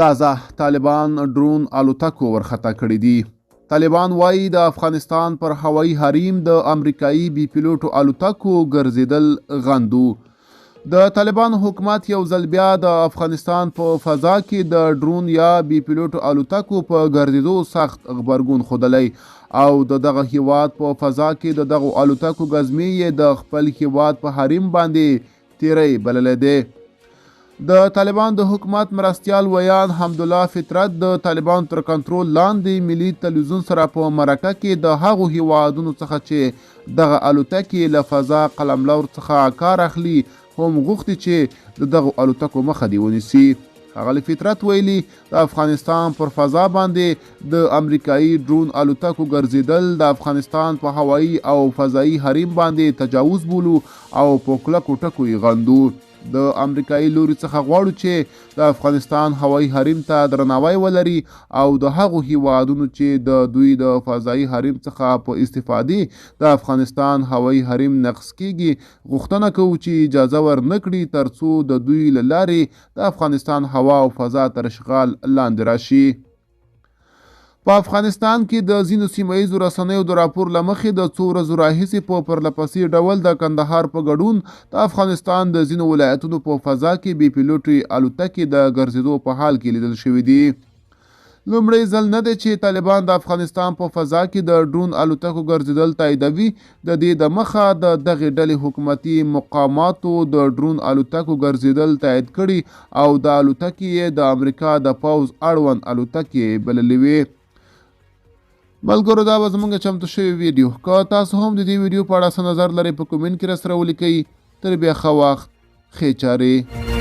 تازه طالبان ډرون الوتکو ورخطا کړي دي. طالبان وایي د افغانستان پر هوایي حریم د امریکایي بي پیلوټو الوتکو ګرځېدل غندو. د طالبان حکومت یو ځل بیا د افغانستان په فضا کې د ډرون یا بي پیلوټو الوتکو په ګرځېدو سخت غبرګون ښودلی او د دغه هیواد په فضا کې د دغو الوتکو ګزمې یې د خپل هیواد په حریم باندې تیری بللی دی. د طالبان د حکومت مرستیال ویان حمدالله فطرت د طالبان تر کنټرول لاندې ملي تلویزیون سره په مرکه کې د هغو هیوادونو څخه چې دغه الوتکې له فضا قلملور څخه کار اخلي هم غوښتي چې د دغو الوتکو مخه دې ونیسي. ښاغلي فطرت ویلي د افغانستان پر فضا باندې د امریکایي ډرون الوتکو ګرځېدل د افغانستان په هوایي او فضایي حریم باندې تجاوز بولو او په کلکو ټکو یې غندو. د امریکایي لوري څخه غواړو چې د افغانستان هوایي حریم ته درناوی ولري او د هغو هیوادونو چې د دوی د فضایي حریم څخه په استفادې د افغانستان هوایي حریم نقض کیږي غوښتنه کوو چې اجازه ورنکړي ترڅو د دوی له لارې د افغانستان هوا او فضا تر اشغال لاندې راشي. په افغانستان کې د ځینو سیمه ییزو رسنیو د راپور له مخې د څو ورځو راهیسې په پرلپسې ډول د کندهار په ګډون د افغانستان د ځینو ولایتونو په فضا کې بې پیلوټي الوتکې د ګرځېدو په حال کې لیدل شوي دي. لومړی ځل نه دی چې طالبان د افغانستان په فضا کې د ډرون الوتکو ګرځېدل تاییدوي. د دې د مخه د دغې ډلې حکومتي مقاماتو د ډرون الوتکو ګرځېدل تایید کړي او د الوتکې یې د امریکا د پوځ اړوند الوتکې بللې وې. ملګرو دا به زموږ چمتو شوی ویډیو. که تاسو هم د دې ویډیو په اړه څه نظر لرئ په کومنټ کې راسره ولیکئ. تر بیا ښه وخت، ښې چارې.